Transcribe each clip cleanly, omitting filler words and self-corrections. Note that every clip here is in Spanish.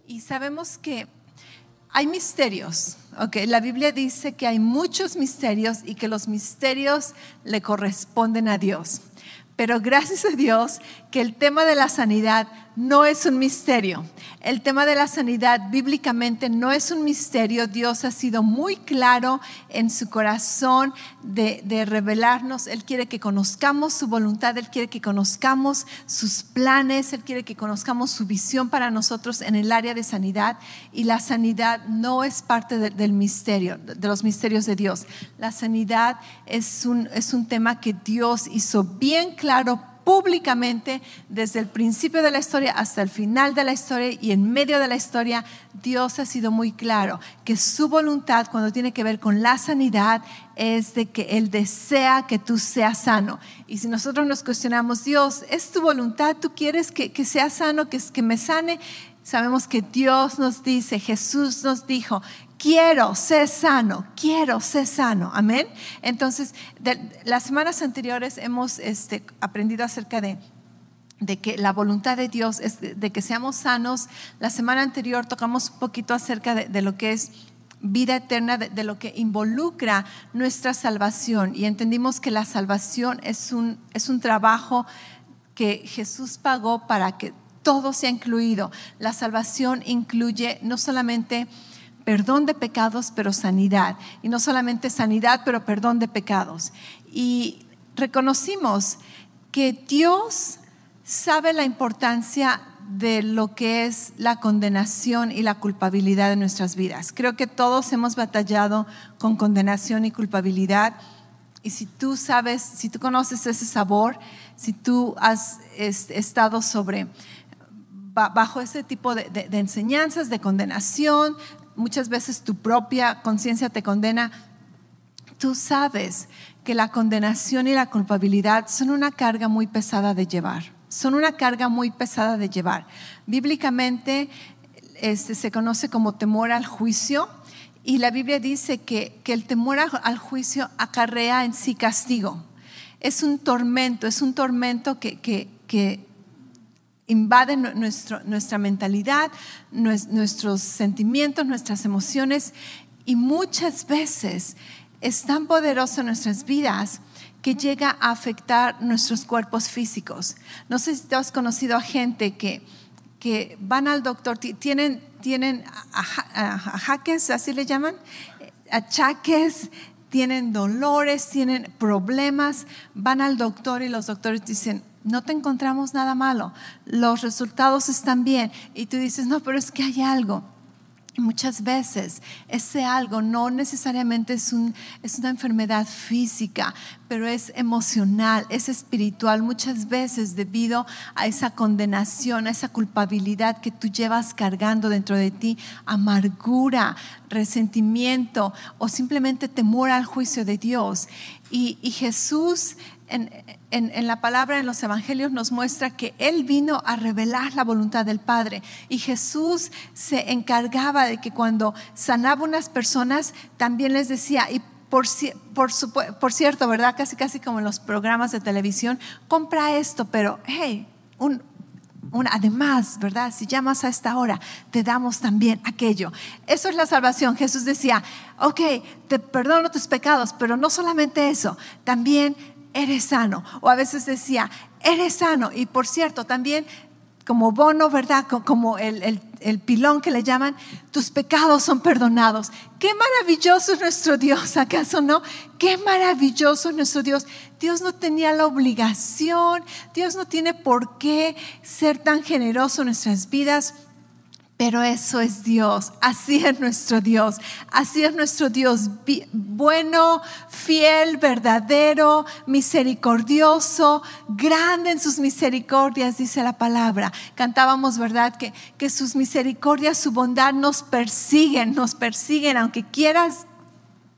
Y sabemos que hay misterios, okay. La Biblia dice que hay muchos misterios y que los misterios le corresponden a Dios. Pero gracias a Dios que el tema de la sanidad no es un misterio. El tema de la sanidad bíblicamente no es un misterio. Dios ha sido muy claro en su corazón de revelarnos. Él quiere que conozcamos su voluntad, Él quiere que conozcamos sus planes, Él quiere que conozcamos su visión para nosotros en el área de sanidad. Y la sanidad no es parte del misterio, de los misterios de Dios. La sanidad es un tema que Dios hizo bien claro públicamente desde el principio de la historia hasta el final de la historia, y en medio de la historia Dios ha sido muy claro que su voluntad cuando tiene que ver con la sanidad es de que Él desea que tú seas sano. Y si nosotros nos cuestionamos, Dios, ¿es tu voluntad? ¿Tú quieres que sea sano, que me sane? Sabemos que Dios nos dice, Jesús nos dijo, quiero ser sano, amén. Entonces, las semanas anteriores hemos aprendido acerca de que la voluntad de Dios es de que seamos sanos. La semana anterior tocamos un poquito acerca de lo que es vida eterna, de lo que involucra nuestra salvación, y entendimos que la salvación es un trabajo que Jesús pagó para que todo sea incluido. La salvación incluye no solamente perdón de pecados, pero sanidad. Y no solamente sanidad, pero perdón de pecados. Y reconocimos que Dios sabe la importancia de lo que es la condenación y la culpabilidad de nuestras vidas. Creo que todos hemos batallado con condenación y culpabilidad. Y si tú sabes, si tú conoces ese sabor, si tú has estado bajo ese tipo de enseñanzas, de condenación, muchas veces tu propia conciencia te condena, tú sabes que la condenación y la culpabilidad son una carga muy pesada de llevar. Bíblicamente se conoce como temor al juicio, y la Biblia dice que el temor al juicio acarrea en sí castigo. Es un tormento que invade nuestra mentalidad, nuestros sentimientos, nuestras emociones, y muchas veces es tan poderoso en nuestras vidas que llega a afectar nuestros cuerpos físicos. No sé si te has conocido a gente que van al doctor, tienen achaques, así le llaman, achaques, tienen dolores, tienen problemas, van al doctor y los doctores dicen, no te encontramos nada malo, los resultados están bien, y tú dices, no, pero es que hay algo. Y muchas veces ese algo no necesariamente es una enfermedad física, pero es emocional, es espiritual. Muchas veces debido a esa condenación, a esa culpabilidad que tú llevas cargando dentro de ti, amargura, resentimiento o simplemente temor al juicio de Dios. Y Jesús en la palabra, en los evangelios, nos muestra que Él vino a revelar la voluntad del Padre, y Jesús se encargaba de que cuando sanaba unas personas también les decía, y por cierto, ¿verdad? Casi como en los programas de televisión, compra esto, pero hey, además, ¿verdad? Si llamas a esta hora, te damos también aquello. Eso es la salvación. Jesús decía, ok, te perdono tus pecados, pero no solamente eso, también eres sano. O a veces decía, eres sano, y por cierto, también como bono, ¿verdad? Como el pilón que le llaman, tus pecados son perdonados. Qué maravilloso es nuestro Dios, ¿acaso no? Qué maravilloso es nuestro Dios. Dios no tenía la obligación, Dios no tiene por qué ser tan generoso en nuestras vidas, pero eso es Dios. Así es nuestro Dios. Así es nuestro Dios, bueno, fiel, verdadero, misericordioso, grande en sus misericordias, dice la palabra. Cantábamos, ¿verdad? Que sus misericordias, su bondad nos persiguen, aunque quieras,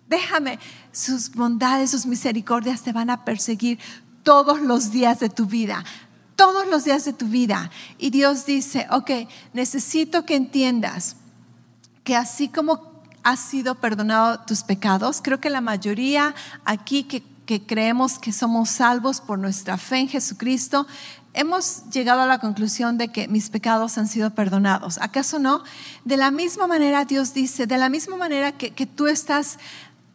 déjame, sus bondades, sus misericordias te van a perseguir todos los días de tu vida. Todos los días de tu vida. Y Dios dice, ok, necesito que entiendas que así como has sido perdonado tus pecados, creo que la mayoría aquí que creemos que somos salvos por nuestra fe en Jesucristo, hemos llegado a la conclusión de que mis pecados han sido perdonados. ¿Acaso no? De la misma manera Dios dice, de la misma manera que tú estás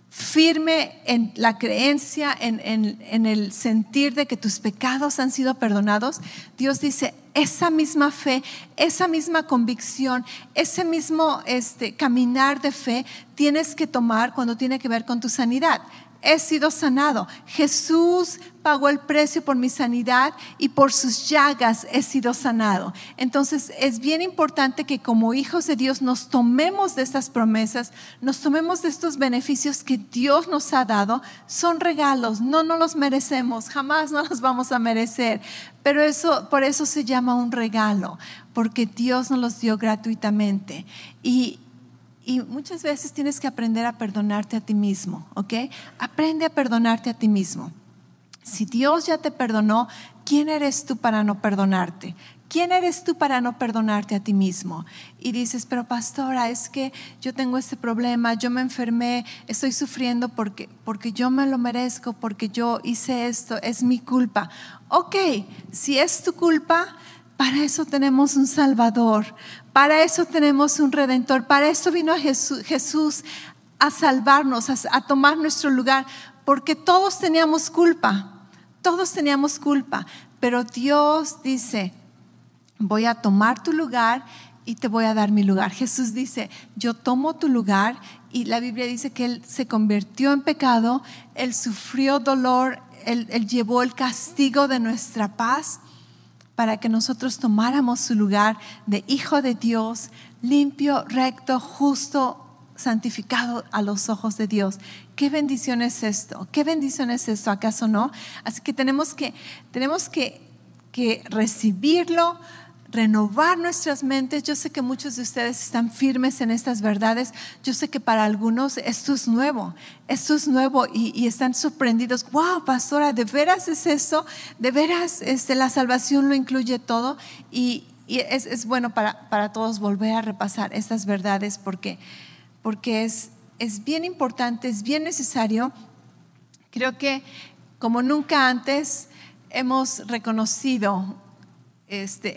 firme en la creencia, en el sentir de que tus pecados han sido perdonados, Dios dice, esa misma fe, esa misma convicción, ese mismo caminar de fe tienes que tomar cuando tiene que ver con tu sanidad. He sido sanado. Jesús pagó el precio por mi sanidad y por sus llagas he sido sanado. Entonces es bien importante que como hijos de Dios nos tomemos de estas promesas, nos tomemos de estos beneficios que Dios nos ha dado. Son regalos, no nos los merecemos, jamás nos los vamos a merecer. Pero por eso se llama un regalo, porque Dios nos los dio gratuitamente. Y muchas veces tienes que aprender a perdonarte a ti mismo, ¿ok? Aprende a perdonarte a ti mismo. Si Dios ya te perdonó, ¿quién eres tú para no perdonarte? ¿Quién eres tú para no perdonarte a ti mismo? Y dices, pero pastora, es que yo tengo este problema, yo me enfermé, estoy sufriendo porque yo me lo merezco, porque yo hice esto, es mi culpa. Ok, si es tu culpa, para eso tenemos un Salvador, para eso tenemos un Redentor, para eso vino Jesús a salvarnos, a tomar nuestro lugar, porque todos teníamos culpa, pero Dios dice, voy a tomar tu lugar y te voy a dar mi lugar. Jesús dice, yo tomo tu lugar, y la Biblia dice que Él se convirtió en pecado, Él sufrió dolor, Él llevó el castigo de nuestra paz, para que nosotros tomáramos su lugar de hijo de Dios, limpio, recto, justo, santificado a los ojos de Dios. ¿Qué bendición es esto? ¿Qué bendición es esto? ¿Acaso no? Así que tenemos que recibirlo, renovar nuestras mentes. Yo sé que muchos de ustedes están firmes en estas verdades. Yo sé que para algunos esto es nuevo y están sorprendidos. Wow, pastora, ¿de veras es eso? ¿De veras la salvación lo incluye todo? Y es bueno para todos volver a repasar estas verdades porque es bien importante, es bien necesario. Creo que como nunca antes hemos reconocido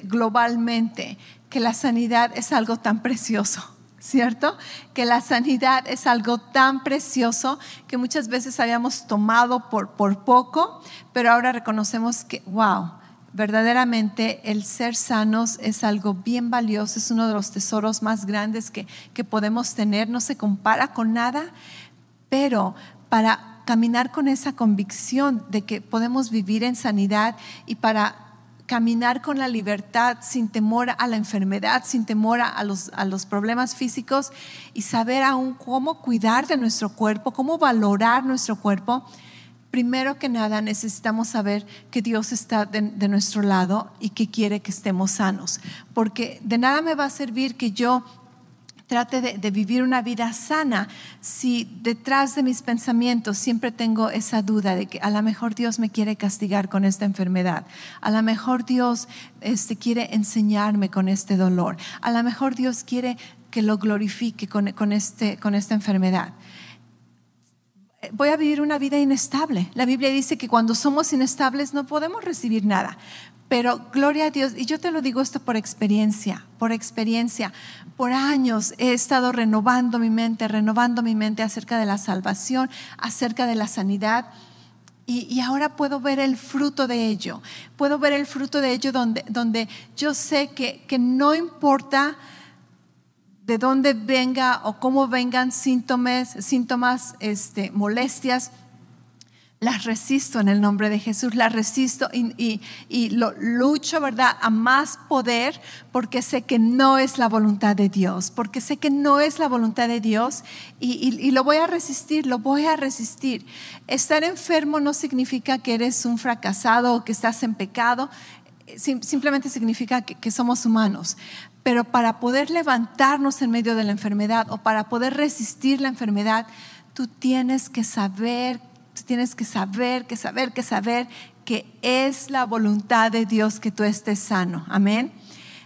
globalmente que la sanidad es algo tan precioso, ¿cierto? Que la sanidad es algo tan precioso que muchas veces habíamos tomado por poco, pero ahora reconocemos que, wow, verdaderamente el ser sanos es algo bien valioso, es uno de los tesoros más grandes que podemos tener, no se compara con nada, pero para caminar con esa convicción de que podemos vivir en sanidad y para caminar con la libertad, sin temor a la enfermedad, sin temor a los problemas físicos, y saber aún cómo cuidar de nuestro cuerpo, cómo valorar nuestro cuerpo. Primero que nada necesitamos saber que Dios está de nuestro lado y que quiere que estemos sanos, porque de nada me va a servir que yo trate de vivir una vida sana si detrás de mis pensamientos siempre tengo esa duda de que a lo mejor Dios me quiere castigar con esta enfermedad, a lo mejor Dios quiere enseñarme con este dolor, a lo mejor Dios quiere que lo glorifique con esta enfermedad. Voy a vivir una vida inestable. La Biblia dice que cuando somos inestables no podemos recibir nada. Pero gloria a Dios, y yo te lo digo esto por experiencia. Por años he estado renovando mi mente acerca de la salvación, acerca de la sanidad, y ahora puedo ver el fruto de ello. Puedo ver el fruto de ello donde yo sé que no importa de dónde venga o cómo vengan síntomas, molestias, las resisto en el nombre de Jesús, las resisto y lo lucho, ¿verdad?, a más poder, porque sé que no es la voluntad de Dios, y lo voy a resistir, Estar enfermo no significa que eres un fracasado o que estás en pecado, simplemente significa que somos humanos. Pero para poder levantarnos en medio de la enfermedad o para poder resistir la enfermedad, tú tienes que saber que es la voluntad de Dios que tú estés sano. Amén.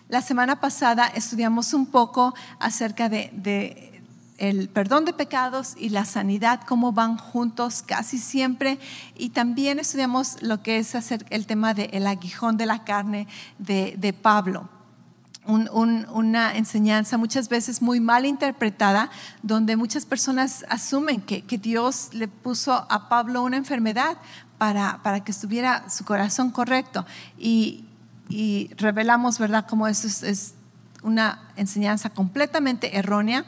La semana pasada estudiamos un poco acerca de el perdón de pecados y la sanidad, cómo van juntos casi siempre. Y también estudiamos lo que es el tema del aguijón de la carne de Pablo. Una enseñanza muchas veces muy mal interpretada, donde muchas personas asumen que Dios le puso a Pablo una enfermedad para que estuviera su corazón correcto. Y revelamos, ¿verdad?, cómo eso es una enseñanza completamente errónea.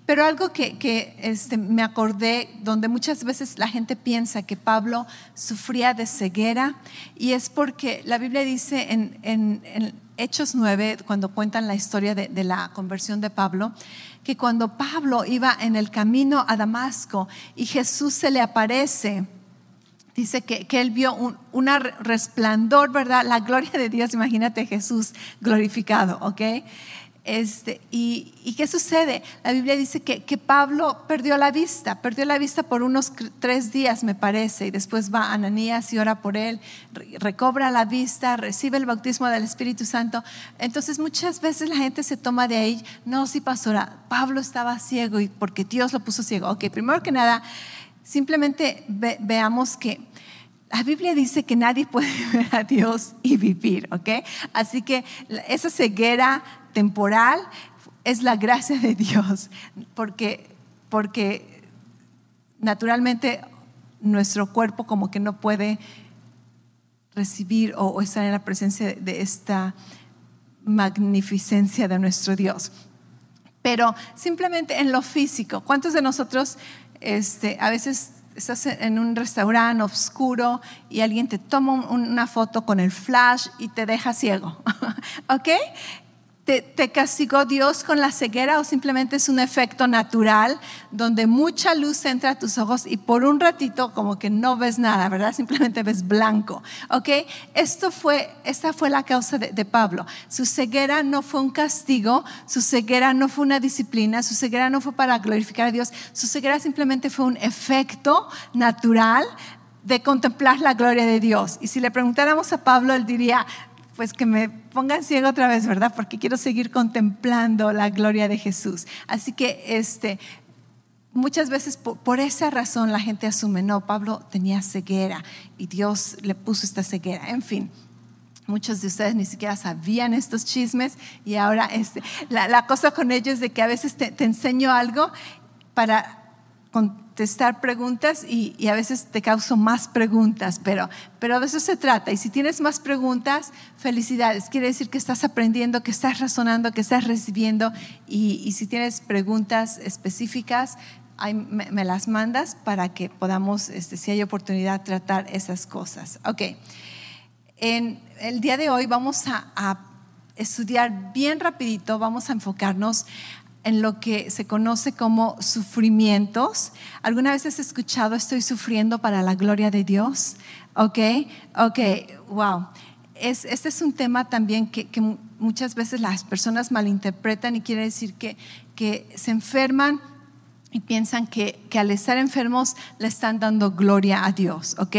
Pero algo que me acordé, donde muchas veces la gente piensa que Pablo sufría de ceguera, y es porque la Biblia dice en Hechos 9, cuando cuentan la historia de la conversión de Pablo, que cuando Pablo iba en el camino a Damasco y Jesús se le aparece, dice que él vio un resplandor, ¿verdad? La gloria de Dios, imagínate Jesús glorificado, ¿ok? ¿Y qué sucede? La Biblia dice que Pablo perdió la vista por unos 3 días, me parece, y después va Ananías y ora por él, recobra la vista, recibe el bautismo del Espíritu Santo. Entonces muchas veces la gente se toma de ahí, no, sí, pastora, Pablo estaba ciego y porque Dios lo puso ciego. Ok, primero que nada, simplemente veamos que la Biblia dice que nadie puede ver a Dios y vivir, ¿ok? Así que esa ceguera temporal es la gracia de Dios, porque naturalmente nuestro cuerpo como que no puede recibir o estar en la presencia de esta magnificencia de nuestro Dios. Pero simplemente en lo físico, ¿cuántos de nosotros a veces estás en un restaurante oscuro y alguien te toma una foto con el flash y te deja ciego? ¿Ok? ¿Te castigó Dios con la ceguera o simplemente es un efecto natural donde mucha luz entra a tus ojos y por un ratito como que no ves nada, ¿verdad? Simplemente ves blanco, ¿ok? Esta fue la causa de Pablo. Su ceguera no fue un castigo, su ceguera no fue una disciplina, su ceguera no fue para glorificar a Dios, su ceguera simplemente fue un efecto natural de contemplar la gloria de Dios. Y si le preguntáramos a Pablo, él diría, pues que me pongan ciego otra vez, ¿verdad? Porque quiero seguir contemplando la gloria de Jesús. Así que muchas veces por esa razón la gente asume, no, Pablo tenía ceguera y Dios le puso esta ceguera. En fin, muchos de ustedes ni siquiera sabían estos chismes y ahora la cosa con ellos es de que a veces te enseño algo para contestar preguntas y a veces te causo más preguntas, pero de eso se trata. Y si tienes más preguntas, felicidades, quiere decir que estás aprendiendo, que estás razonando, que estás recibiendo. Y si tienes preguntas específicas, ahí me las mandas para que podamos, si hay oportunidad, tratar esas cosas. Ok, en el día de hoy vamos a estudiar bien rapidito, vamos a enfocarnos en lo que se conoce como sufrimientos. ¿Alguna vez has escuchado estoy sufriendo para la gloria de Dios? Ok, wow. Este es un tema también que muchas veces las personas malinterpretan y quiere decir que se enferman y piensan que al estar enfermos le están dando gloria a Dios. Ok,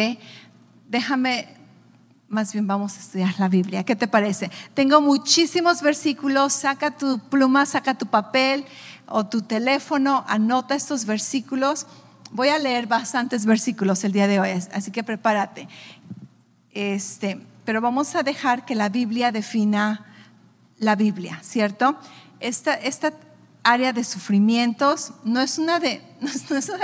más bien vamos a estudiar la Biblia. ¿Qué te parece? Tengo muchísimos versículos. Saca tu pluma, saca tu papel o tu teléfono, anota estos versículos. Voy a leer bastantes versículos el día de hoy, así que prepárate. Pero vamos a dejar que la Biblia defina la Biblia, ¿cierto? Esta área de sufrimientos no es una de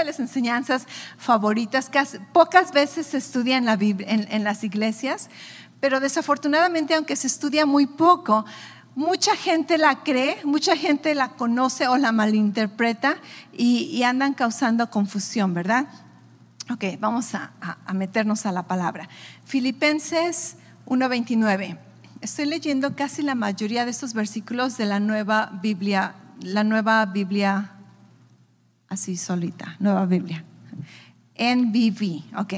las enseñanzas favoritas, que pocas veces se estudia en la Biblia, en las iglesias, pero desafortunadamente, aunque se estudia muy poco, mucha gente la cree, mucha gente la conoce o la malinterpreta y andan causando confusión, ¿verdad? Ok, vamos a meternos a la palabra. Filipenses 1:29. Estoy leyendo casi la mayoría de estos versículos de la Nueva Biblia así solita, Nueva Biblia, NBV. Ok,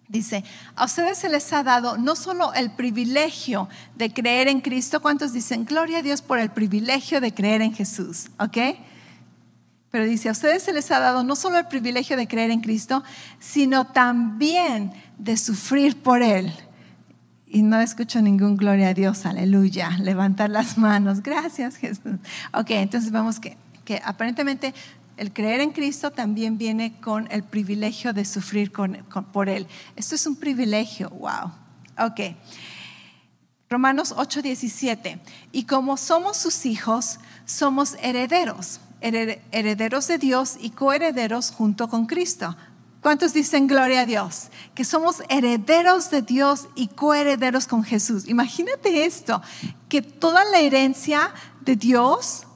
dice, a ustedes se les ha dado no solo el privilegio de creer en Cristo. ¿Cuántos dicen gloria a Dios por el privilegio de creer en Jesús? Ok, pero dice, a ustedes se les ha dado no solo el privilegio de creer en Cristo, sino también de sufrir por Él. Y no escucho ningún gloria a Dios, aleluya, levantar las manos, gracias Jesús. Ok, entonces vemos que aparentemente el creer en Cristo también viene con el privilegio de sufrir por Él. Esto es un privilegio, wow. Ok, Romanos 8:17. Y como somos sus hijos, somos herederos, herederos de Dios y coherederos junto con Cristo. ¿Cuántos dicen gloria a Dios? Que somos herederos de Dios y coherederos con Jesús. Imagínate esto, que toda la herencia de Dios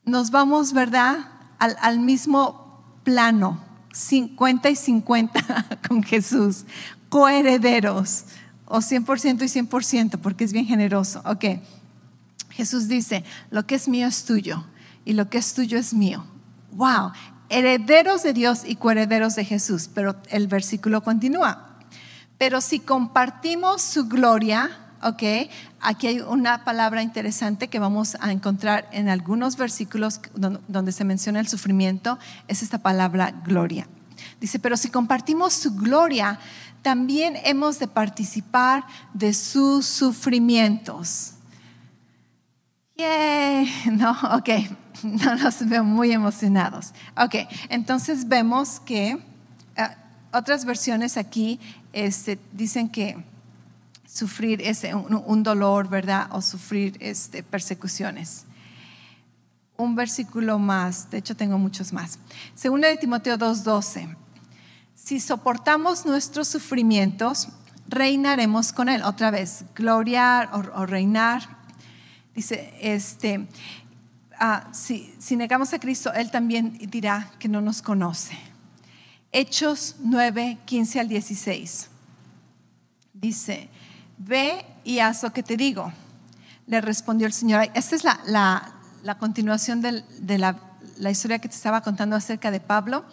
nos vamos, ¿verdad?, al mismo plano, 50 y 50 con Jesús, coherederos, o 100% y 100%, porque es bien generoso. Ok, Jesús dice, lo que es mío es tuyo y lo que es tuyo es mío. Wow. Herederos de Dios y coherederos de Jesús. Pero el versículo continúa. Pero si compartimos su gloria, ok, aquí hay una palabra interesante que vamos a encontrar en algunos versículos donde se menciona el sufrimiento, es esta palabra gloria. Dice, pero si compartimos su gloria, también hemos de participar de sus sufrimientos. Yay, no, ok. No nos veo muy emocionados. Ok, entonces vemos que otras versiones aquí dicen que sufrir es un dolor, ¿verdad? O sufrir persecuciones. Un versículo más, de hecho tengo muchos más. Segunda de Timoteo 2:12. Si soportamos nuestros sufrimientos, reinaremos con Él. Otra vez, gloriar o reinar. Dice, si negamos a Cristo, Él también dirá que no nos conoce. Hechos 9:15 al 16. Dice, ve y haz lo que te digo. Le respondió el Señor. Esta es la continuación de la historia que te estaba contando acerca de Pablo,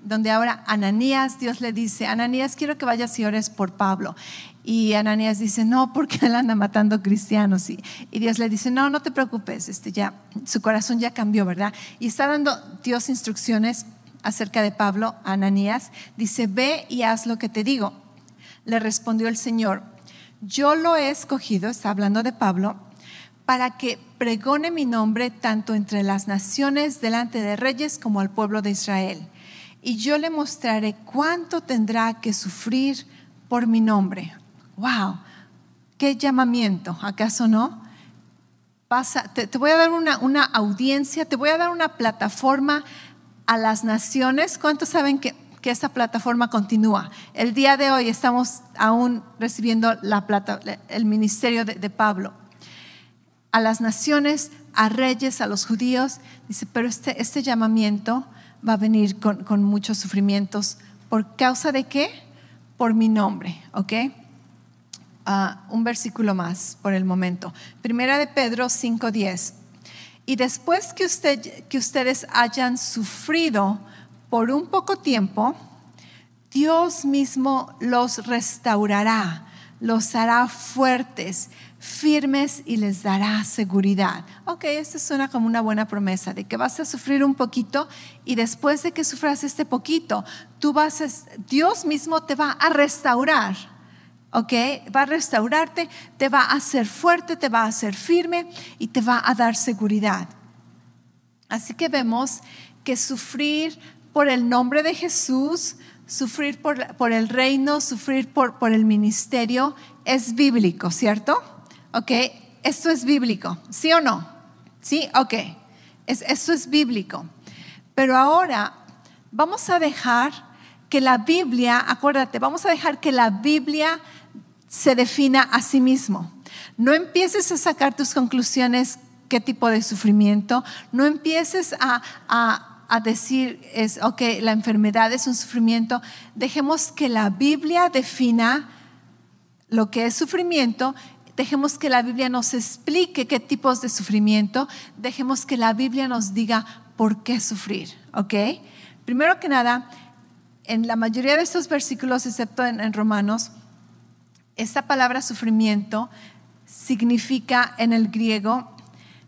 donde ahora Ananías, Dios le dice, Ananías, quiero que vayas y ores por Pablo. Y Ananías dice, no, porque él anda matando cristianos. Y Dios le dice, no te preocupes, ya, su corazón ya cambió, ¿verdad? Y está dando Dios instrucciones acerca de Pablo a Ananías. Dice, ve y haz lo que te digo. Le respondió el Señor, yo lo he escogido, está hablando de Pablo, para que pregone mi nombre tanto entre las naciones delante de reyes como al pueblo de Israel. Y yo le mostraré cuánto tendrá que sufrir por mi nombre. Wow, qué llamamiento, ¿acaso no? Te voy a dar una audiencia, te voy a dar una plataforma a las naciones. ¿Cuántos saben que esa plataforma continúa? El día de hoy estamos aún recibiendo el ministerio de Pablo. A las naciones, a reyes, a los judíos. Dice, pero este llamamiento va a venir con muchos sufrimientos. ¿Por causa de qué? Por mi nombre, ¿ok? Un versículo más por el momento. Primera de Pedro 5:10. Y después que ustedes hayan sufrido por un poco tiempo, Dios mismo los restaurará, los hará fuertes, firmes y les dará seguridad. Ok, esto suena como una buena promesa de que vas a sufrir un poquito y después de que sufras este poquito, Dios mismo te va a restaurar. Ok, va a restaurarte, te va a hacer fuerte, te va a hacer firme y te va a dar seguridad. Así que vemos que sufrir por el nombre de Jesús, sufrir por el reino, sufrir por el ministerio es bíblico, ¿cierto? Ok, esto es bíblico, ¿sí o no? Sí, ok, esto es bíblico. Pero ahora vamos a dejar que la Biblia, acuérdate, vamos a dejar que la Biblia se defina a sí mismo. No empieces a sacar tus conclusiones, qué tipo de sufrimiento. No empieces a decir, ok, la enfermedad es un sufrimiento. Dejemos que la Biblia defina lo que es sufrimiento. Dejemos que la Biblia nos explique qué tipos de sufrimiento. Dejemos que la Biblia nos diga por qué sufrir, ¿ok? Primero que nada, en la mayoría de estos versículos, excepto en Romanos, esta palabra sufrimiento significa en el griego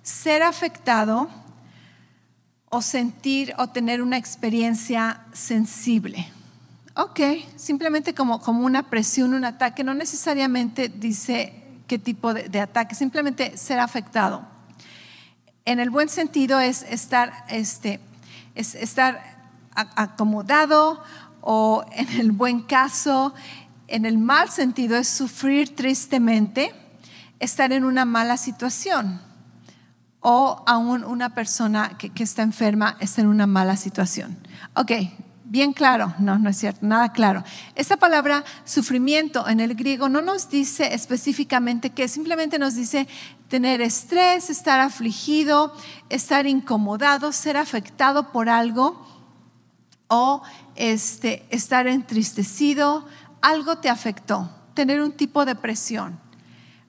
ser afectado o sentir o tener una experiencia sensible, Ok, simplemente como una presión, un ataque, no necesariamente dice qué tipo de ataque, simplemente ser afectado. En el buen sentido es estar acomodado, o en el buen caso, en el mal sentido es sufrir tristemente, estar en una mala situación, o aún una persona que está enferma está en una mala situación. Ok. Bien claro, no es cierto, nada claro. Esta palabra sufrimiento en el griego no nos dice específicamente qué, simplemente nos dice tener estrés, estar afligido, estar incomodado, ser afectado por algo, o estar entristecido, algo te afectó, tener un tipo de presión.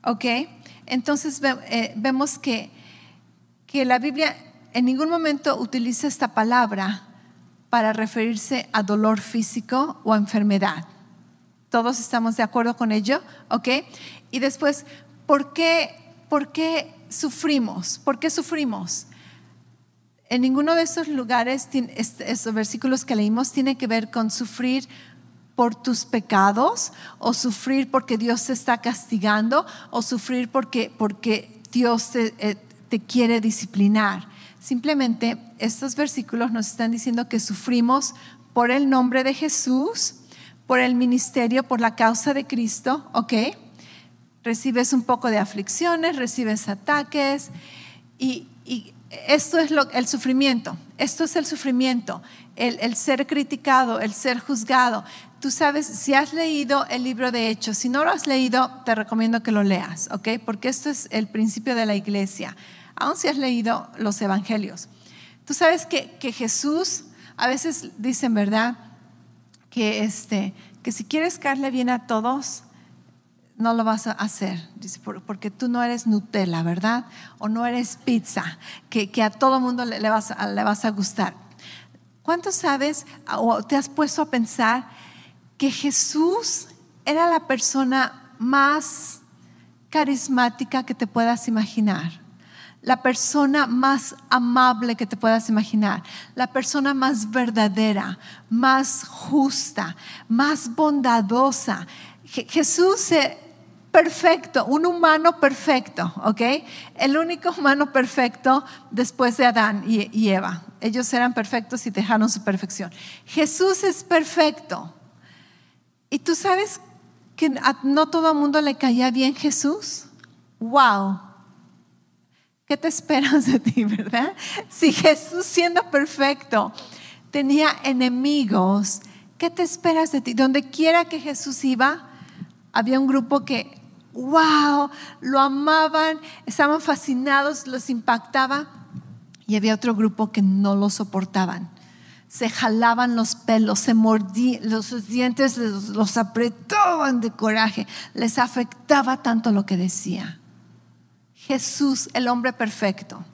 ¿Ok? Entonces vemos que la Biblia en ningún momento utiliza esta palabra para referirse a dolor físico o a enfermedad. ¿Todos estamos de acuerdo con ello? ¿Ok? Y después, ¿por qué sufrimos? ¿Por qué sufrimos? En ninguno de esos lugares, esos versículos que leímos, tiene que ver con sufrir por tus pecados, o sufrir porque Dios te está castigando, o sufrir porque Dios te quiere disciplinar. Simplemente estos versículos nos están diciendo que sufrimos por el nombre de Jesús, por el ministerio, por la causa de Cristo, ¿ok? Recibes un poco de aflicciones, recibes ataques, y esto es el sufrimiento. Esto es el sufrimiento, el ser criticado, el ser juzgado. Tú sabes, si has leído el libro de Hechos, si no lo has leído, te recomiendo que lo leas, ¿ok? Porque esto es el principio de la iglesia. Aún si has leído los evangelios, tú sabes que Jesús, a veces dicen, ¿verdad?, que si quieres caerle bien a todos, no lo vas a hacer, dice, porque tú no eres Nutella, ¿verdad? O no eres pizza, que a todo mundo le vas a gustar. ¿Cuánto sabes o te has puesto a pensar que Jesús era la persona más carismática que te puedas imaginar? La persona más amable que te puedas imaginar, la persona más verdadera, más justa, más bondadosa. Jesús es perfecto, un humano perfecto, ¿ok? El único humano perfecto después de Adán y Eva. Ellos eran perfectos y dejaron su perfección. Jesús es perfecto. ¿Y tú sabes que no todo el mundo le caía bien Jesús? ¡Wow! ¿Qué te esperas de ti, verdad? Si Jesús, siendo perfecto, tenía enemigos, ¿qué te esperas de ti? Donde quiera que Jesús iba, había un grupo que, wow, lo amaban, estaban fascinados, los impactaba, y había otro grupo que no lo soportaban. Se jalaban los pelos, se mordían, los dientes los apretaban de coraje, les afectaba tanto lo que decía. Jesús, el hombre perfecto.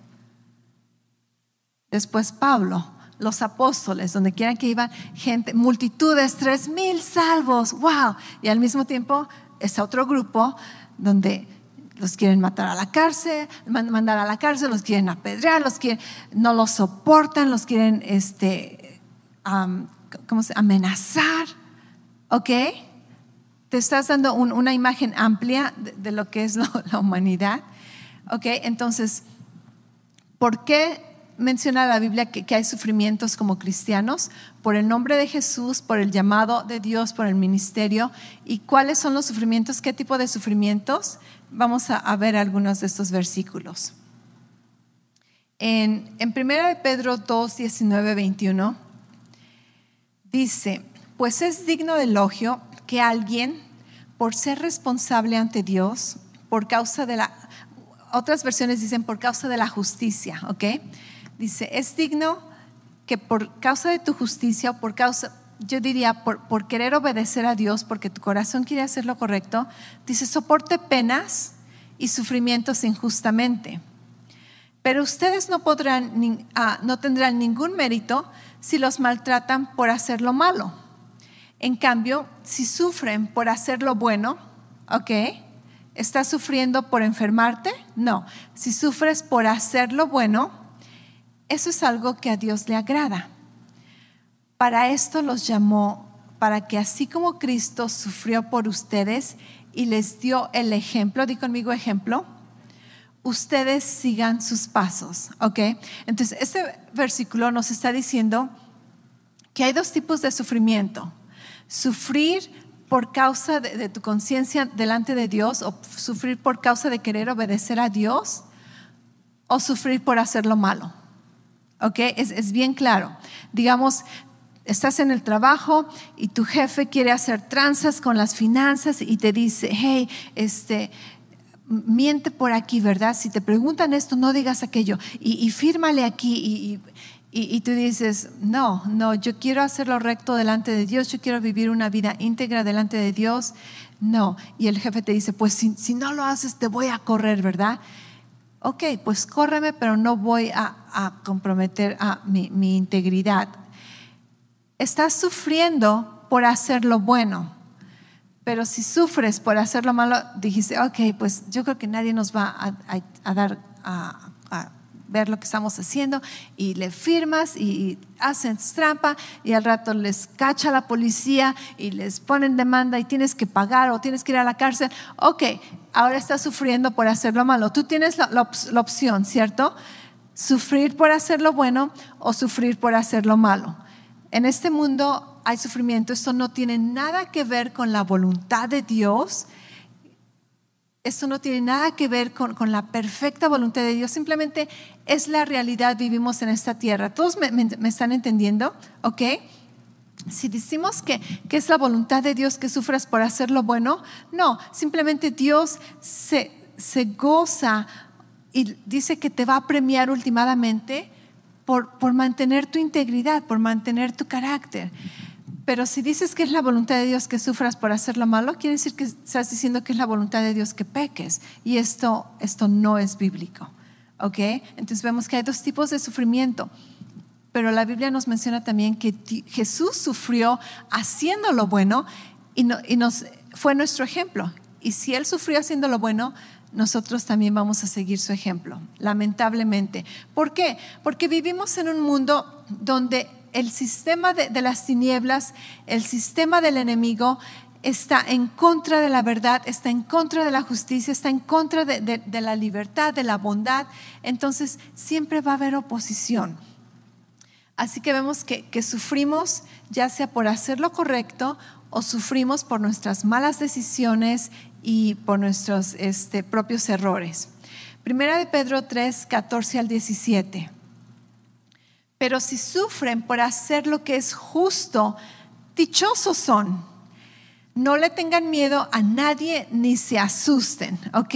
Después Pablo, los apóstoles, donde quiera que iban, gente, multitudes, 3,000 salvos, wow. Y al mismo tiempo está otro grupo donde los quieren matar a la cárcel, mandar a la cárcel, los quieren apedrear, no los soportan, los quieren amenazar. ¿Ok? Te estás dando una imagen amplia de lo que es la humanidad. Ok, entonces, ¿por qué menciona la Biblia que hay sufrimientos como cristianos? Por el nombre de Jesús, por el llamado de Dios, por el ministerio. ¿Y cuáles son los sufrimientos? ¿Qué tipo de sufrimientos? Vamos a ver algunos de estos versículos. En 1 Pedro 2, 19, 21 dice: pues es digno de elogio que alguien, por ser responsable ante Dios, por causa de otras versiones dicen por causa de la justicia, ¿ok? Dice, es digno que por causa de tu justicia, o por causa, yo diría por querer obedecer a Dios, porque tu corazón quiere hacer lo correcto, dice, soporte penas y sufrimientos injustamente. Pero ustedes no tendrán ningún mérito si los maltratan por hacer lo malo. En cambio, si sufren por hacer lo bueno, ¿ok? ¿Estás sufriendo por enfermarte? No. Si sufres por hacer lo bueno, eso es algo que a Dios le agrada. Para esto los llamó para que así como Cristo sufrió por ustedes y les dio el ejemplo, di conmigo ejemplo, ustedes sigan sus pasos, ¿ok? Entonces, este versículo nos está diciendo que hay dos tipos de sufrimiento. Sufrir por causa de tu conciencia delante de Dios, o sufrir por causa de querer obedecer a Dios, o sufrir por hacer lo malo, ¿ok? Es bien claro. Digamos, estás en el trabajo y tu jefe quiere hacer tranzas con las finanzas y te dice, hey, miente por aquí, ¿verdad? Si te preguntan esto, no digas aquello y fírmale aquí y tú dices, no, yo quiero hacer lo recto delante de Dios, yo quiero vivir una vida íntegra delante de Dios, no. Y el jefe te dice, pues si no lo haces te voy a correr, ¿verdad? Ok, pues córreme, pero no voy a comprometer a mi integridad. Estás sufriendo por hacer lo bueno, pero si sufres por hacer lo malo, dijiste, ok, pues yo creo que nadie nos va a dar a ver lo que estamos haciendo, y le firmas y hacen trampa y al rato les cacha la policía y les ponen demanda y tienes que pagar o tienes que ir a la cárcel. Ok, ahora estás sufriendo por hacer lo malo. Tú tienes la opción, ¿cierto? Sufrir por hacer lo bueno o sufrir por hacer lo malo. En este mundo hay sufrimiento. Esto no tiene nada que ver con la voluntad de Dios. Esto no tiene nada que ver con la perfecta voluntad de Dios. Simplemente es la realidad. Vivimos en esta tierra. ¿Todos me están entendiendo? ¿Ok? Si decimos que es la voluntad de Dios que sufras por hacer lo bueno, no. Simplemente Dios se goza y dice que te va a premiar últimamente por mantener tu integridad, por mantener tu carácter. Pero si dices que es la voluntad de Dios que sufras por hacer lo malo, quiere decir que estás diciendo que es la voluntad de Dios que peques. Y esto no es bíblico, ¿ok? Entonces vemos que hay dos tipos de sufrimiento. Pero la Biblia nos menciona también que Jesús sufrió haciendo lo bueno y fue nuestro ejemplo. Y si Él sufrió haciendo lo bueno, nosotros también vamos a seguir su ejemplo, lamentablemente. ¿Por qué? Porque vivimos en un mundo donde el sistema de las tinieblas, el sistema del enemigo está en contra de la verdad, está en contra de la justicia, está en contra de la libertad, de la bondad. Entonces siempre va a haber oposición. Así que vemos que sufrimos ya sea por hacer lo correcto o sufrimos por nuestras malas decisiones y por nuestros propios errores. Primera de Pedro 3, 14 al 17. Pero si sufren por hacer lo que es justo, dichosos son. No le tengan miedo a nadie ni se asusten, ¿ok?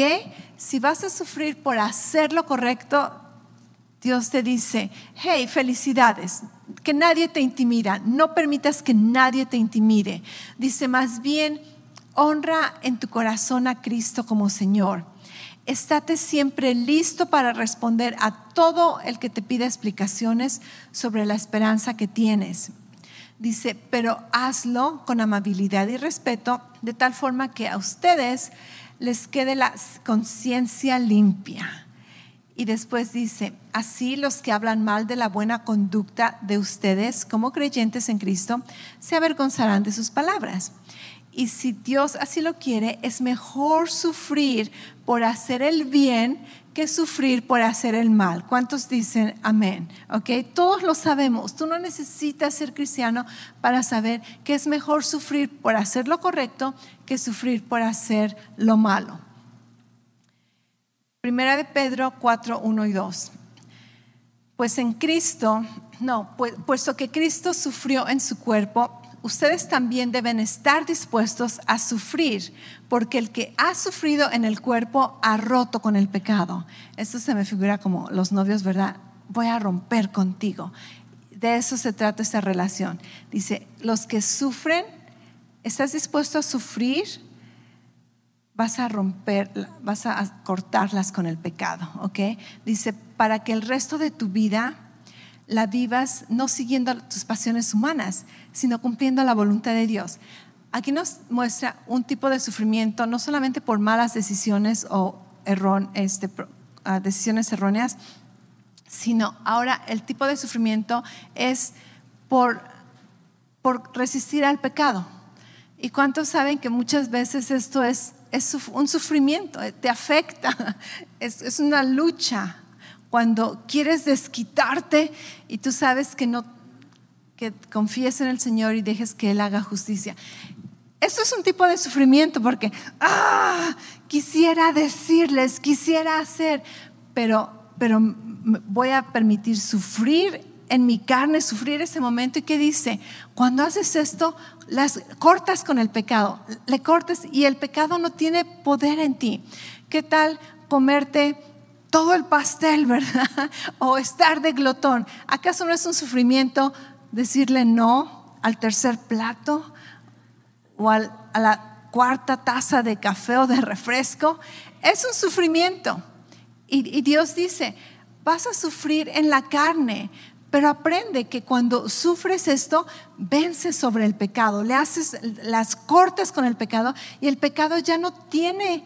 Si vas a sufrir por hacer lo correcto, Dios te dice, hey, felicidades, que nadie te intimida, no permitas que nadie te intimide. Dice, más bien, honra en tu corazón a Cristo como Señor. Estate siempre listo para responder a todo el que te pida explicaciones sobre la esperanza que tienes. Dice, pero hazlo con amabilidad y respeto, de tal forma que a ustedes les quede la conciencia limpia. Y después dice, así los que hablan mal de la buena conducta de ustedes como creyentes en Cristo se avergonzarán de sus palabras. Y si Dios así lo quiere, es mejor sufrir por hacer el bien que sufrir por hacer el mal. ¿Cuántos dicen amén? ¿Okay? Todos lo sabemos. Tú no necesitas ser cristiano para saber que es mejor sufrir por hacer lo correcto que sufrir por hacer lo malo. Primera de Pedro 4, 1 y 2. Puesto que Cristo sufrió en su cuerpo, ustedes también deben estar dispuestos a sufrir, porque el que ha sufrido en el cuerpo ha roto con el pecado. Esto se me figura como los novios, ¿verdad? Voy a romper contigo. De eso se trata esta relación. Dice, los que sufren, ¿estás dispuesto a sufrir? Vas a romper, vas a cortarlas con el pecado, ¿ok? Dice, para que el resto de tu vida la vivas no siguiendo tus pasiones humanas, sino cumpliendo la voluntad de Dios. Aquí nos muestra un tipo de sufrimiento, no solamente por malas decisiones o decisiones erróneas, sino ahora el tipo de sufrimiento es por por resistir al pecado. ¿Y cuántos saben que muchas veces esto es un sufrimiento, te afecta, es una lucha cuando quieres desquitarte y tú sabes que confíes en el Señor y dejes que Él haga justicia? Esto es un tipo de sufrimiento porque quisiera decirles, quisiera hacer, pero voy a permitir sufrir en mi carne, sufrir ese momento. ¿Y qué dice? Cuando haces esto, las cortas con el pecado, le cortas y el pecado no tiene poder en ti. ¿Qué tal comerte todo el pastel, verdad? O estar de glotón. ¿Acaso no es un sufrimiento decirle no al tercer plato o a la cuarta taza de café o de refresco? Es un sufrimiento. Y Dios dice, vas a sufrir en la carne, pero aprende que cuando sufres esto, vences sobre el pecado, las cortas con el pecado y el pecado ya no tiene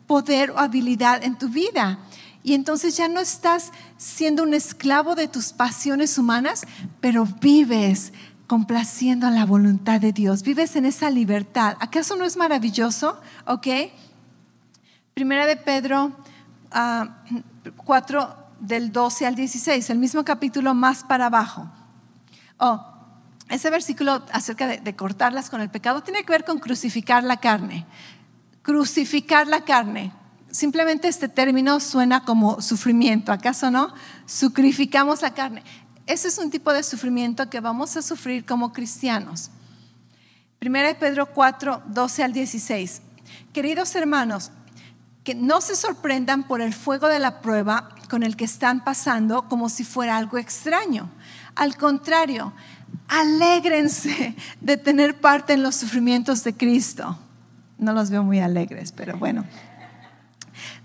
poder o habilidad en tu vida. Y entonces ya no estás siendo un esclavo de tus pasiones humanas, pero vives complaciendo a la voluntad de Dios, vives en esa libertad. ¿Acaso no es maravilloso? ¿Ok? Primera de Pedro 4, del 12 al 16, el mismo capítulo más para abajo. Ese versículo acerca de cortarlas con el pecado tiene que ver con crucificar la carne. Crucificar la carne. Simplemente este término suena como sufrimiento, ¿acaso no? Sacrificamos la carne. Ese es un tipo de sufrimiento que vamos a sufrir como cristianos. Primera de Pedro 4, 12 al 16. Queridos hermanos, que no se sorprendan por el fuego de la prueba con el que están pasando como si fuera algo extraño. Al contrario, alégrense de tener parte en los sufrimientos de Cristo. No los veo muy alegres, pero bueno.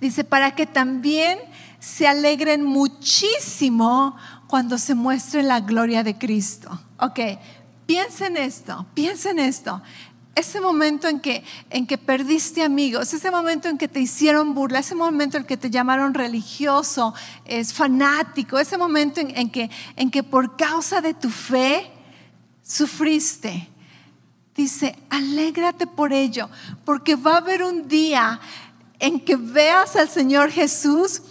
Dice, para que también se alegren muchísimo cuando se muestre la gloria de Cristo. Ok, piensen esto. Ese momento en que perdiste amigos, ese momento en que te hicieron burla, ese momento en que te llamaron religioso, fanático, ese momento en que por causa de tu fe sufriste. Dice, alégrate por ello, porque va a haber un día en que veas al Señor Jesús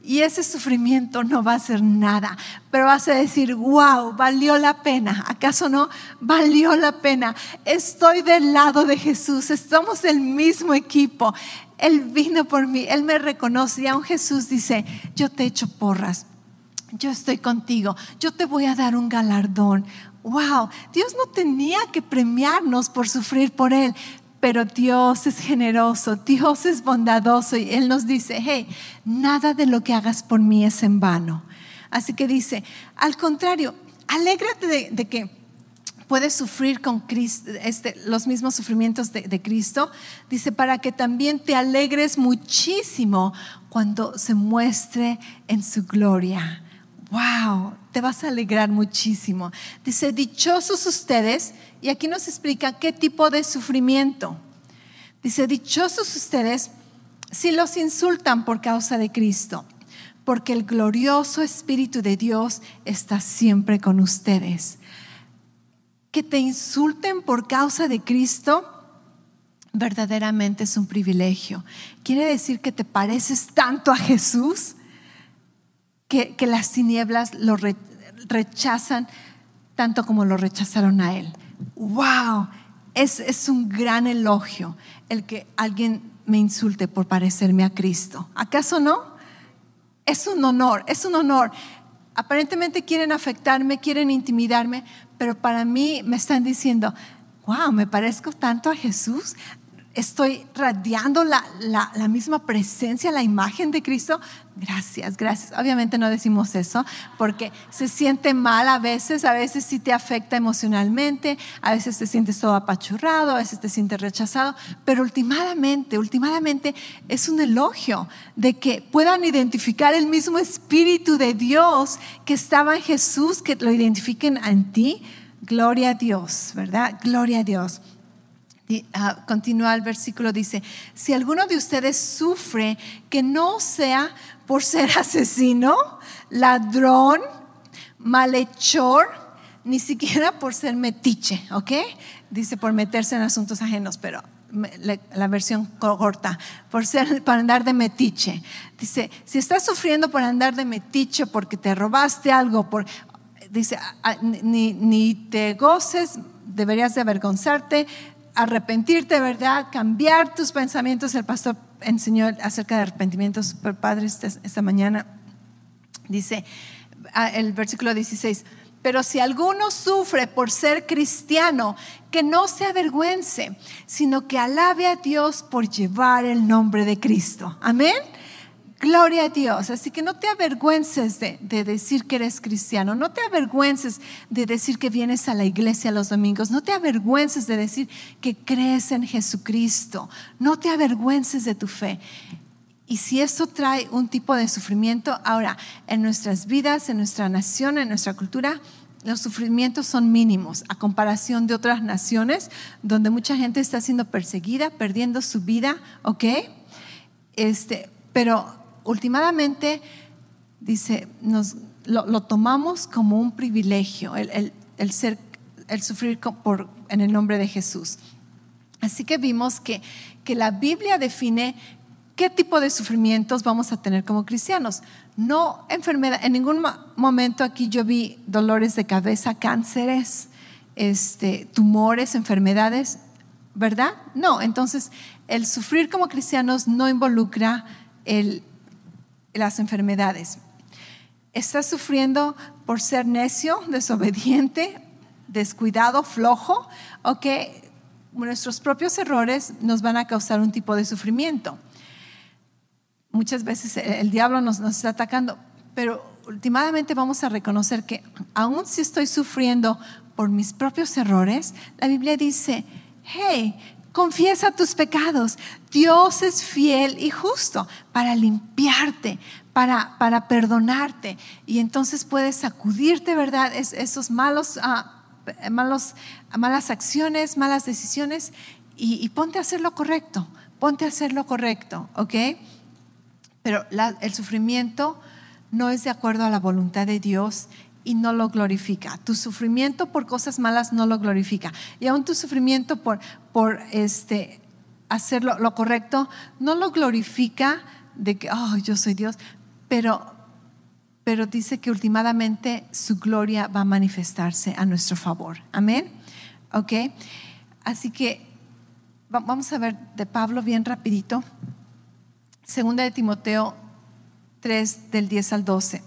y ese sufrimiento no va a ser nada, pero vas a decir, wow, valió la pena. ¿Acaso no? Valió la pena. Estoy del lado de Jesús, estamos del mismo equipo. Él vino por mí, Él me reconoce y aún Jesús dice, yo te echo porras, yo estoy contigo, yo te voy a dar un galardón. Wow, Dios no tenía que premiarnos por sufrir por Él, pero Dios es generoso, Dios es bondadoso y Él nos dice, hey, nada de lo que hagas por mí es en vano. Así que dice, al contrario, alégrate de que puedes sufrir con Cristo, los mismos sufrimientos de Cristo. Dice, para que también te alegres muchísimo cuando se muestre en su gloria. Wow, te vas a alegrar muchísimo. Dice, dichosos ustedes, y aquí nos explica qué tipo de sufrimiento. Dice, dichosos ustedes si los insultan por causa de Cristo, porque el glorioso Espíritu de Dios está siempre con ustedes. Que te insulten por causa de Cristo verdaderamente es un privilegio. Quiere decir que te pareces tanto a Jesús que las tinieblas lo rechazan tanto como lo rechazaron a Él. Wow, es un gran elogio el que alguien me insulte por parecerme a Cristo. ¿Acaso no? Es un honor, es un honor. Aparentemente quieren afectarme, quieren intimidarme, pero para mí me están diciendo, wow, me parezco tanto a Jesús. Estoy radiando la misma presencia, la imagen de Cristo. Gracias, gracias. Obviamente no decimos eso porque se siente mal a veces sí te afecta emocionalmente, a veces te sientes todo apachurrado, a veces te sientes rechazado, pero últimamente es un elogio de que puedan identificar el mismo Espíritu de Dios que estaba en Jesús, que lo identifiquen en ti. Gloria a Dios, ¿verdad? Gloria a Dios. Continúa el versículo, dice, si alguno de ustedes sufre, que no sea por ser asesino, ladrón, malhechor, ni siquiera por ser metiche, ¿ok? Dice por meterse en asuntos ajenos, pero la versión corta, por andar de metiche. Dice, si estás sufriendo por andar de metiche, porque te robaste algo, dice, ni te goces, deberías de avergonzarte, arrepentirte, ¿verdad? Cambiar tus pensamientos. El pastor enseñó acerca de arrepentimientos super padres esta mañana. Dice el versículo 16, pero si alguno sufre por ser cristiano, que no se avergüence, sino que alabe a Dios por llevar el nombre de Cristo. Amén. Gloria a Dios. Así que no te avergüences de decir que eres cristiano. No te avergüences de decir que vienes a la iglesia los domingos. No te avergüences de decir que crees en Jesucristo. No te avergüences de tu fe. Y si esto trae un tipo de sufrimiento, ahora, en nuestras vidas, en nuestra nación, en nuestra cultura, los sufrimientos son mínimos a comparación de otras naciones donde mucha gente está siendo perseguida, perdiendo su vida, ¿ok? Pero últimamente, dice, lo tomamos como un privilegio, el sufrir en el nombre de Jesús. Así que vimos que la Biblia define qué tipo de sufrimientos vamos a tener como cristianos. No enfermedad. En ningún momento aquí yo vi dolores de cabeza, cánceres, tumores, enfermedades, ¿verdad? No, entonces el sufrir como cristianos no involucra las enfermedades. ¿Estás sufriendo por ser necio, desobediente, descuidado, flojo? Ok, nuestros propios errores nos van a causar un tipo de sufrimiento. Muchas veces el diablo nos está atacando, pero últimamente vamos a reconocer que aun si estoy sufriendo por mis propios errores, la Biblia dice, hey, confiesa tus pecados. Dios es fiel y justo para limpiarte, para perdonarte. Y entonces puedes sacudirte, ¿verdad? Esos malas acciones, malas decisiones y ponte a hacer lo correcto. Ponte a hacer lo correcto, ¿ok? Pero el sufrimiento no es de acuerdo a la voluntad de Dios y no lo glorifica. Tu sufrimiento por cosas malas no lo glorifica. Y aún tu sufrimiento por hacer lo correcto no lo glorifica de que, yo soy Dios. Pero dice que últimamente su gloria va a manifestarse a nuestro favor. Amén. Ok. Así que vamos a ver de Pablo bien rapidito. Segunda de Timoteo 3, del 10 al 12.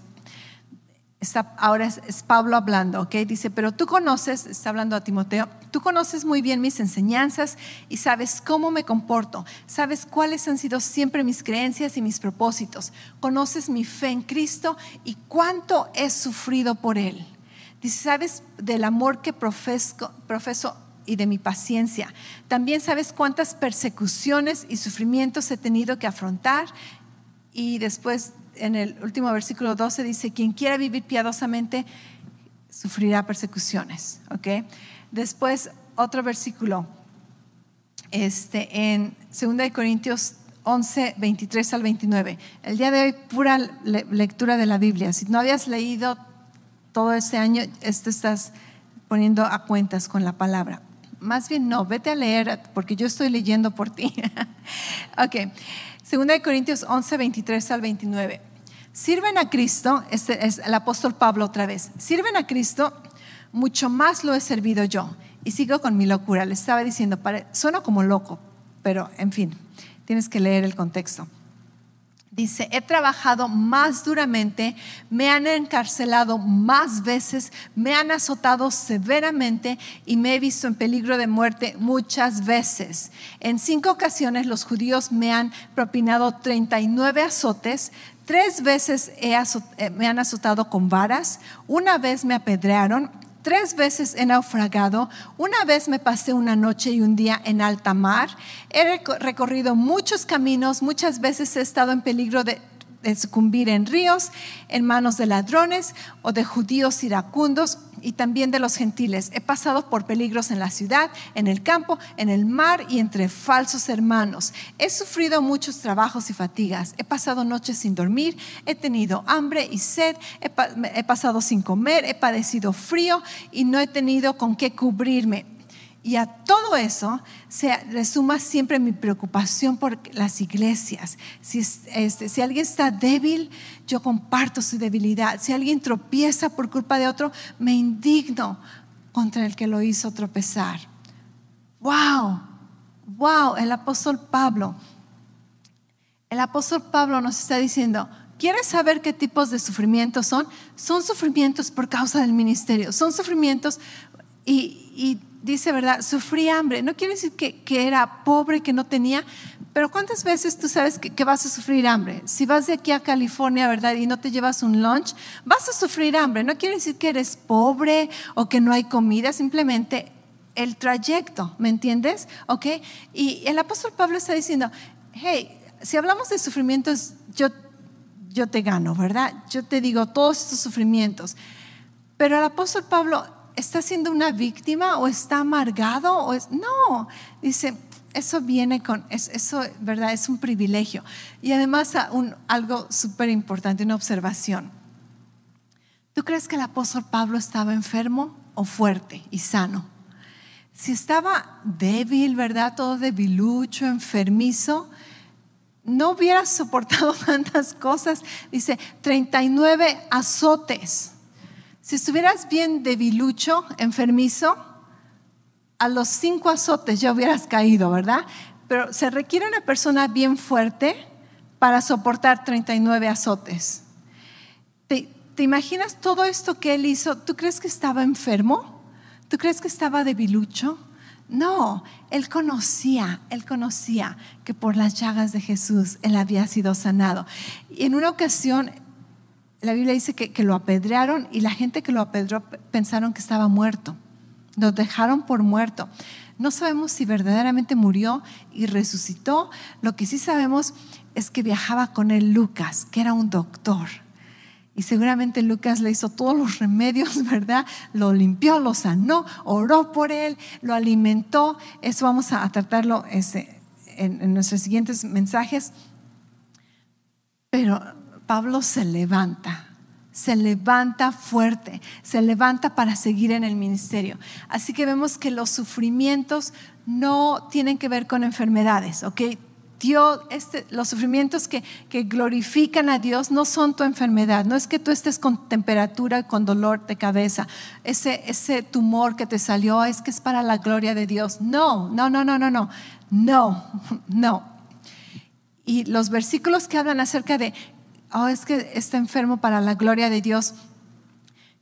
Ahora es Pablo hablando, ¿ok? Dice, pero tú conoces, está hablando a Timoteo, tú conoces muy bien mis enseñanzas y sabes cómo me comporto, sabes cuáles han sido siempre mis creencias y mis propósitos, conoces mi fe en Cristo y cuánto he sufrido por Él. Dice, sabes del amor que profeso y de mi paciencia. También sabes cuántas persecuciones y sufrimientos he tenido que afrontar. Y después en el último versículo 12 dice, quien quiera vivir piadosamente sufrirá persecuciones, ¿ok? Después otro versículo en 2 Corintios 11, 23 al 29. El día de hoy pura lectura de la Biblia. Si no habías leído todo este año, estás poniendo a cuentas con la palabra. Más bien no, vete a leer porque yo estoy leyendo por ti. Ok, 2 Corintios 11, 23 al 29. Sirven a Cristo, es el apóstol Pablo otra vez. Sirven a Cristo, mucho más lo he servido yo. Y sigo con mi locura. Le estaba diciendo, sueno como loco, pero en fin, tienes que leer el contexto. Dice, he trabajado más duramente, me han encarcelado más veces, me han azotado severamente y me he visto en peligro de muerte muchas veces. En 5 ocasiones los judíos me han propinado 39 azotes, 3 veces me han azotado con varas, 1 vez me apedrearon, 3 veces he naufragado, 1 vez me pasé una noche y un día en alta mar, he recorrido muchos caminos, muchas veces he estado en peligro sucumbir en ríos, en manos de ladrones o de judíos iracundos y también de los gentiles. He pasado por peligros en la ciudad, en el campo, en el mar y entre falsos hermanos. He sufrido muchos trabajos y fatigas. He pasado noches sin dormir, he tenido hambre y sed, he pasado sin comer, he padecido frío y no he tenido con qué cubrirme. Y a todo eso se le suma siempre mi preocupación por las iglesias. Si alguien está débil, yo comparto su debilidad. Si alguien tropieza por culpa de otro, me indigno contra el que lo hizo tropezar. ¡Wow! El apóstol Pablo nos está diciendo, ¿quieres saber qué tipos de sufrimientos son? Son sufrimientos por causa del ministerio. Son sufrimientos y dice, ¿verdad? Sufrí hambre. No quiere decir que era pobre, que no tenía, pero ¿cuántas veces tú sabes que vas a sufrir hambre? Si vas de aquí a California, ¿verdad? Y no te llevas un lunch, vas a sufrir hambre. No quiere decir que eres pobre o que no hay comida, simplemente el trayecto, ¿me entiendes? ¿Ok? Y el apóstol Pablo está diciendo, hey, si hablamos de sufrimientos, yo te gano, ¿verdad? Yo te digo todos estos sufrimientos. Pero el apóstol Pablo ¿está siendo una víctima o está amargado? No, dice, eso viene eso, ¿verdad? Es un privilegio. Y además algo súper importante, una observación. ¿Tú crees que el apóstol Pablo estaba enfermo o fuerte y sano? Si estaba débil, ¿verdad? Todo debilucho, enfermizo, no hubiera soportado tantas cosas. Dice, 39 azotes. Si estuvieras bien debilucho, enfermizo, a los 5 azotes ya hubieras caído, ¿verdad? Pero se requiere una persona bien fuerte para soportar 39 azotes. ¿Te imaginas todo esto que él hizo? ¿Tú crees que estaba enfermo? ¿Tú crees que estaba debilucho? No, él conocía que por las llagas de Jesús él había sido sanado. Y en una ocasión la Biblia dice que lo apedrearon y la gente que lo apedreó pensaron que estaba muerto. Lo dejaron por muerto. No sabemos si verdaderamente murió y resucitó. Lo que sí sabemos es que viajaba con él Lucas, que era un doctor. Y seguramente Lucas le hizo todos los remedios, ¿verdad? Lo limpió, lo sanó, oró por él, lo alimentó. Eso vamos a tratarlo en nuestros siguientes mensajes. Pero Pablo se levanta fuerte, se levanta para seguir en el ministerio. Así que vemos que los sufrimientos no tienen que ver con enfermedades, ¿ok? Los sufrimientos que glorifican a Dios no son tu enfermedad. No es que tú estés con temperatura y con dolor de cabeza. Ese tumor que te salió es que es para la gloria de Dios. No. Y los versículos que hablan acerca de es que está enfermo para la gloria de Dios.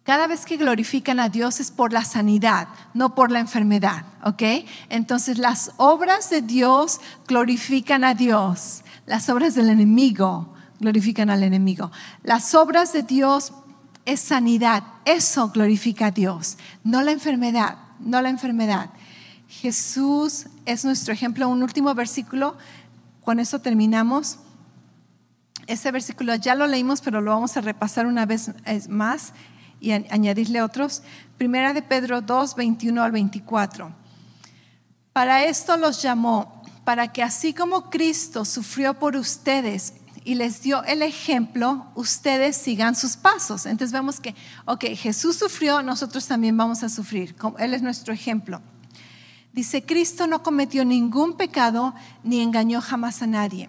Cada vez que glorifican a Dios es por la sanidad, no por la enfermedad, ¿ok? Entonces las obras de Dios glorifican a Dios. Las obras del enemigo glorifican al enemigo. Las obras de Dios es sanidad. Eso glorifica a Dios, no la enfermedad. Jesús es nuestro ejemplo. Un último versículo, con eso terminamos. Ese versículo ya lo leímos, pero lo vamos a repasar una vez más y añadirle otros. Primera de Pedro 2, 21 al 24. Para esto los llamó, para que así como Cristo sufrió por ustedes y les dio el ejemplo, ustedes sigan sus pasos. Entonces vemos que, Jesús sufrió, nosotros también vamos a sufrir. Él es nuestro ejemplo. Dice, Cristo no cometió ningún pecado ni engañó jamás a nadie.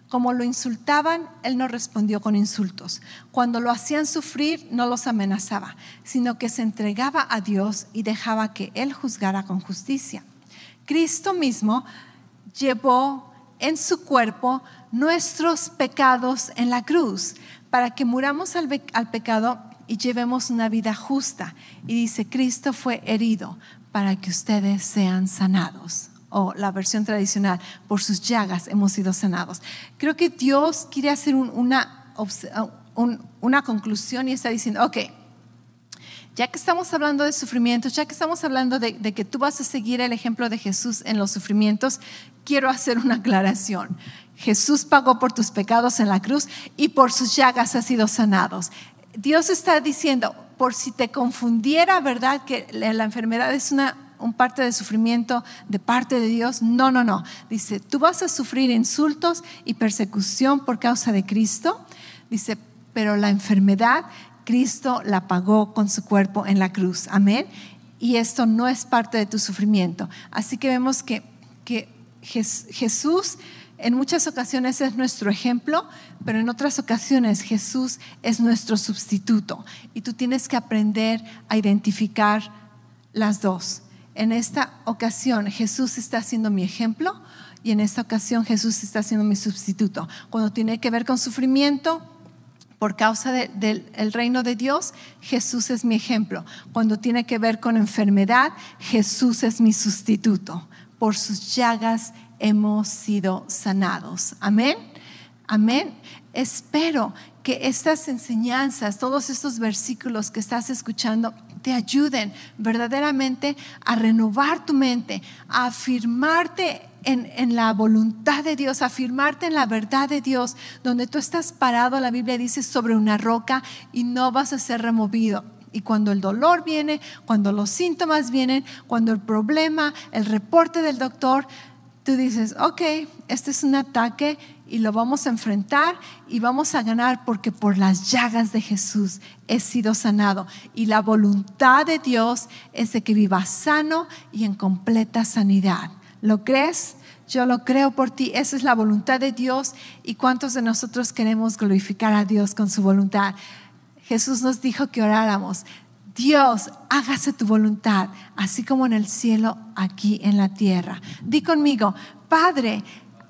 Como lo insultaban, él no respondió con insultos. Cuando lo hacían sufrir, no los amenazaba, sino que se entregaba a Dios y dejaba que él juzgara con justicia. Cristo mismo llevó en su cuerpo nuestros pecados en la cruz, para que muramos al pecado y llevemos una vida justa. Y dice, Cristo fue herido para que ustedes sean sanados. O la versión tradicional, por sus llagas hemos sido sanados. Creo que Dios quiere hacer una conclusión y está diciendo, ya que estamos hablando de sufrimientos, ya que estamos hablando de que tú vas a seguir el ejemplo de Jesús en los sufrimientos, quiero hacer una aclaración. Jesús pagó por tus pecados en la cruz y por sus llagas has sido sanados. Dios está diciendo, por si te confundiera, ¿verdad? Que la enfermedad es un parte de sufrimiento de parte de Dios. No. Dice, tú vas a sufrir insultos y persecución por causa de Cristo. Dice, pero la enfermedad, Cristo la pagó con su cuerpo en la cruz. Amén. Y esto no es parte de tu sufrimiento. Así que vemos que Jesús en muchas ocasiones es nuestro ejemplo, pero en otras ocasiones Jesús es nuestro sustituto. Y tú tienes que aprender a identificar las dos. En esta ocasión Jesús está siendo mi ejemplo y en esta ocasión Jesús está siendo mi sustituto. Cuando tiene que ver con sufrimiento por causa del reino de Dios, Jesús es mi ejemplo. Cuando tiene que ver con enfermedad, Jesús es mi sustituto. Por sus llagas hemos sido sanados. Amén. Amén. Espero que estas enseñanzas, todos estos versículos que estás escuchando, te ayuden verdaderamente a renovar tu mente, a afirmarte en la voluntad de Dios, a afirmarte en la verdad de Dios, donde tú estás parado, la Biblia dice, sobre una roca y no vas a ser removido. Y cuando el dolor viene, cuando los síntomas vienen, cuando el problema, el reporte del doctor, tú dices, ok, este es un ataque y lo vamos a enfrentar y vamos a ganar porque por las llagas de Jesús he sido sanado. Y la voluntad de Dios es de que vivas sano y en completa sanidad. ¿Lo crees? Yo lo creo por ti. Esa es la voluntad de Dios. ¿Y cuántos de nosotros queremos glorificar a Dios con su voluntad? Jesús nos dijo que oráramos. Dios, hágase tu voluntad, así como en el cielo, aquí en la tierra. Di conmigo, Padre,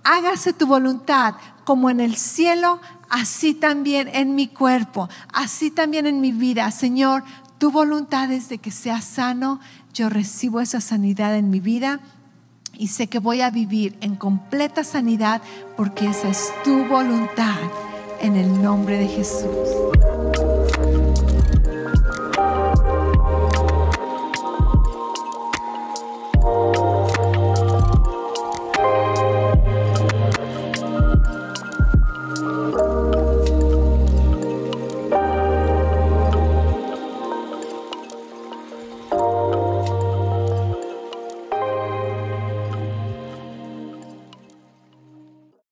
hágase tu voluntad, como en el cielo, así también en mi cuerpo, así también en mi vida. Señor, tu voluntad es de que sea sano. Yo recibo esa sanidad en mi vida y sé que voy a vivir en completa sanidad porque esa es tu voluntad, en el nombre de Jesús.